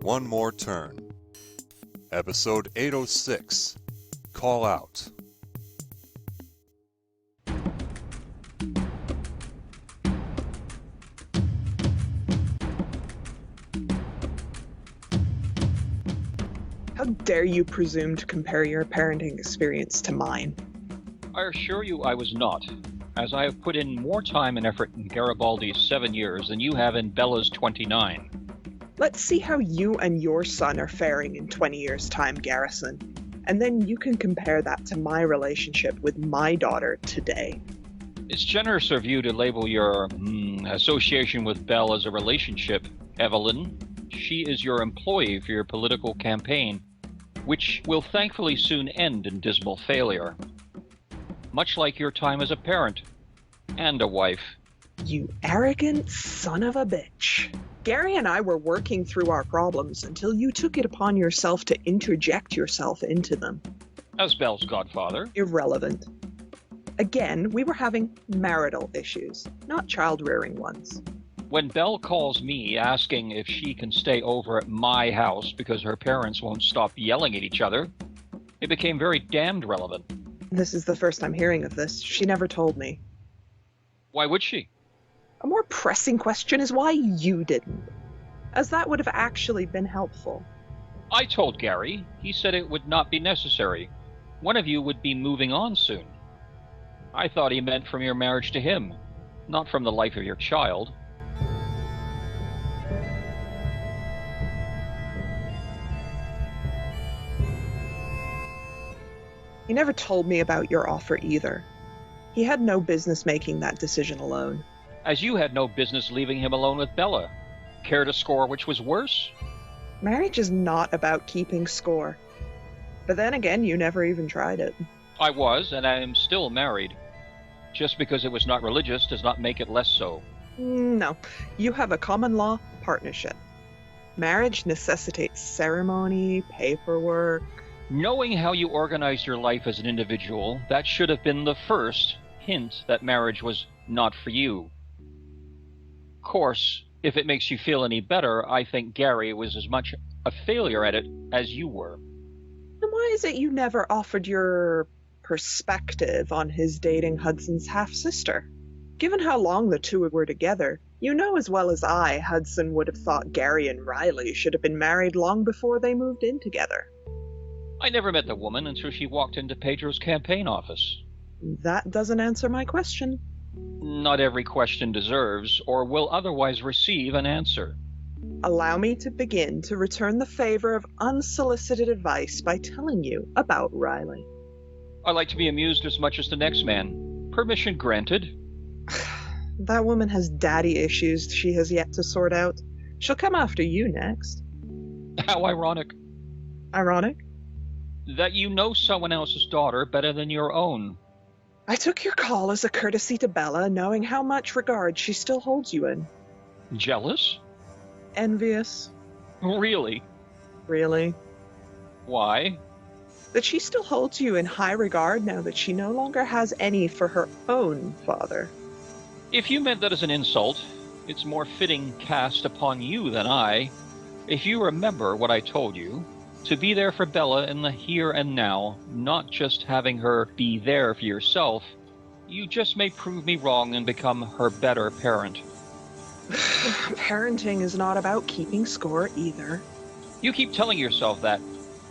one more turn. Episode 806, Call Out. How dare you presume to compare your parenting experience to mine? I assure you I was not, as I have put in more time and effort in Garibaldi's 7 years than you have in Bella's 29. Let's see how you and your son are faring in 20 years' time, Garrison. And then you can compare that to my relationship with my daughter today. It's generous of you to label your association with Belle as a relationship, Evelyn. She is your employee for your political campaign, which will thankfully soon end in dismal failure. Much like your time as a parent and a wife. You arrogant son of a bitch. Gary and I were working through our problems until you took it upon yourself to interject yourself into them. As Belle's godfather. Irrelevant. Again, we were having marital issues, not child-rearing ones. When Belle calls me asking if she can stay over at my house because her parents won't stop yelling at each other, it became very damned relevant. This is the first I'm hearing of this. She never told me. Why would she? A more pressing question is why you didn't, as that would have actually been helpful. I told Gary. He said it would not be necessary. One of you would be moving on soon. I thought he meant from your marriage to him, not from the life of your child. He never told me about your offer either. He had no business making that decision alone. As you had no business leaving him alone with Bella. Care to score which was worse? Marriage is not about keeping score. But then again, you never even tried it. I was, and I am still married. Just because it was not religious does not make it less so. No, you have a common law partnership. Marriage necessitates ceremony, paperwork. Knowing how you organized your life as an individual, that should have been the first hint that marriage was not for you. Of course, if it makes you feel any better, I think Gary was as much a failure at it as you were. Then why is it you never offered your perspective on his dating Hudson's half-sister? Given how long the two were together, you know as well as I Hudson would have thought Gary and Riley should have been married long before they moved in together. I never met the woman until she walked into Pedro's campaign office. That doesn't answer my question. Not every question deserves, or will otherwise receive, an answer. Allow me to begin to return the favor of unsolicited advice by telling you about Riley. I like to be amused as much as the next man. Permission granted. That woman has daddy issues she has yet to sort out. She'll come after you next. How ironic. Ironic? That you know someone else's daughter better than your own. I took your call as a courtesy to Bella, knowing how much regard she still holds you in. Jealous? Envious? Really? Really? Why? That she still holds you in high regard now that she no longer has any for her own father. If you meant that as an insult, it's more fitting cast upon you than I. If you remember what I told you, to be there for Bella in the here and now, not just having her be there for yourself, you just may prove me wrong and become her better parent. Parenting is not about keeping score either. You keep telling yourself that.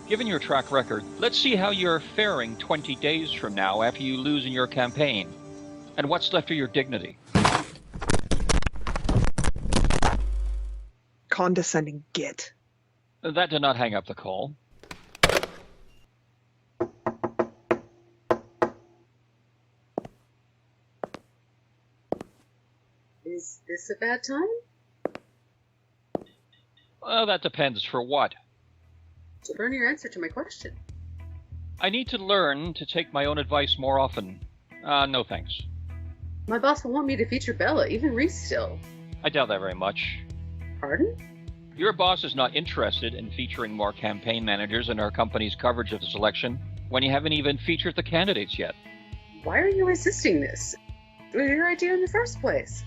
Given your track record, let's see how you're faring 20 days from now after you lose in your campaign. And what's left of your dignity. Condescending git. That did not hang up the call. Is this a bad time? That depends for what. To learn your answer to my question. I need to learn to take my own advice more often. No thanks. My boss will want me to feature Bella, even Reese still. I doubt that very much. Pardon? Your boss is not interested in featuring more campaign managers in our company's coverage of this election when you haven't even featured the candidates yet. Why are you resisting this? It was your idea in the first place.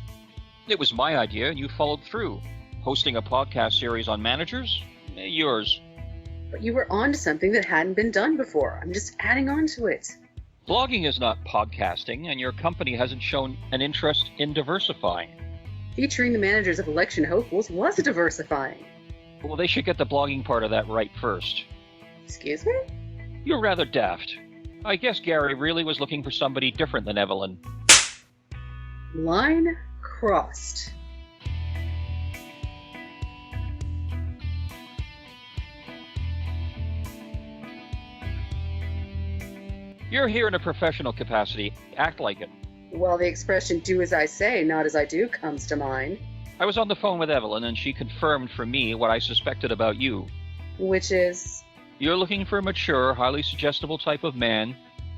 It was my idea and you followed through. Hosting a podcast series on managers? Yours. But you were onto something that hadn't been done before. I'm just adding on to it. Blogging is not podcasting, and your company hasn't shown an interest in diversifying. Featuring the managers of election hopefuls was diversifying. Well, they should get the blogging part of that right first. Excuse me? You're rather daft. I guess Gary really was looking for somebody different than Evelyn. Line crossed. You're here in a professional capacity. Act like it. Well, the expression do as I say, not as I do comes to mind. I was on the phone with Evelyn, and she confirmed for me what I suspected about you. Which is... You're looking for a mature, highly suggestible type of man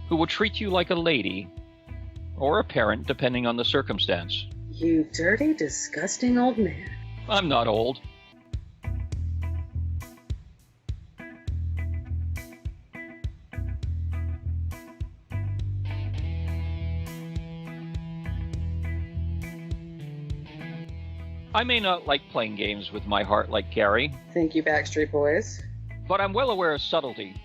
who will treat you like a lady, or a parent, depending on the circumstance. You dirty, disgusting old man. I'm not old. I may not like playing games with my heart like Gary, Thank you, Backstreet Boys. but I'm well aware of subtlety.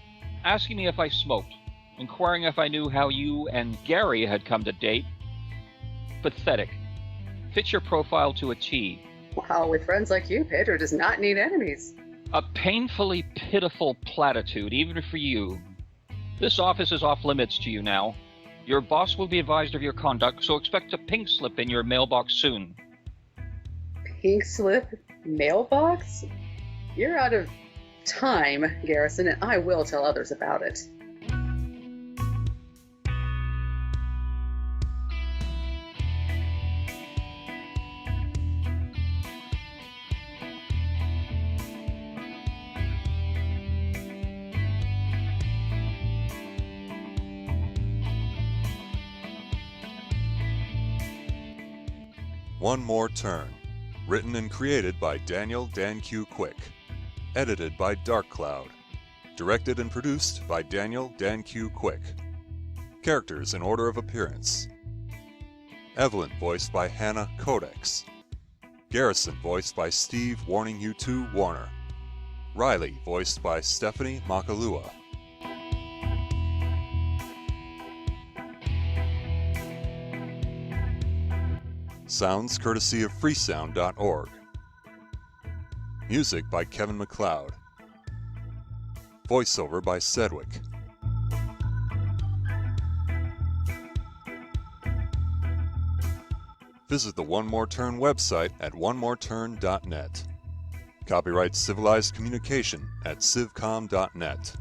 Asking me if I smoked, inquiring if I knew how you and Gary had come to date. Pathetic. Fits your profile to a T. Wow, with friends like you, Pedro does not need enemies. A painfully pitiful platitude, even for you. This office is off limits to you now. Your boss will be advised of your conduct, so expect a pink slip in your mailbox soon. Pink slip? Mailbox? You're out of time, Garrison, and I will tell others about it. One More Turn. Written and created by Daniel Dan Q. Quick. Edited by Dark Cloud. Directed and produced by Daniel Dan Q. Quick. Characters in order of appearance. Evelyn, voiced by Hannah Codex. Garrison, voiced by Steve Warning You 2 Warner. Riley, voiced by Stephanie Makalua. Sounds courtesy of freesound.org. Music by Kevin MacLeod. Voiceover by Sedgwick. Visit the One More Turn website at onemoreturn.net. Copyright Civilized Communication at civcom.net.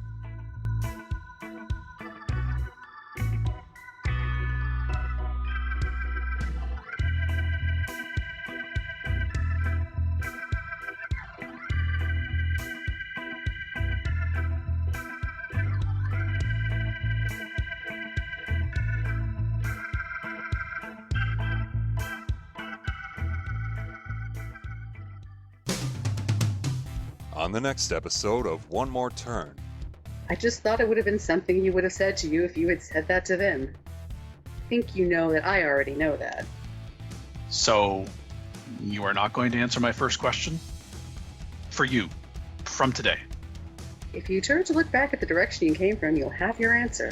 On the next episode of One More Turn. I just thought it would have been something you would have said to you if you had said that to them. I think you know that I already know that. So, you are not going to answer my first question? For you, from today. If you turn to look back at the direction you came from, you'll have your answer.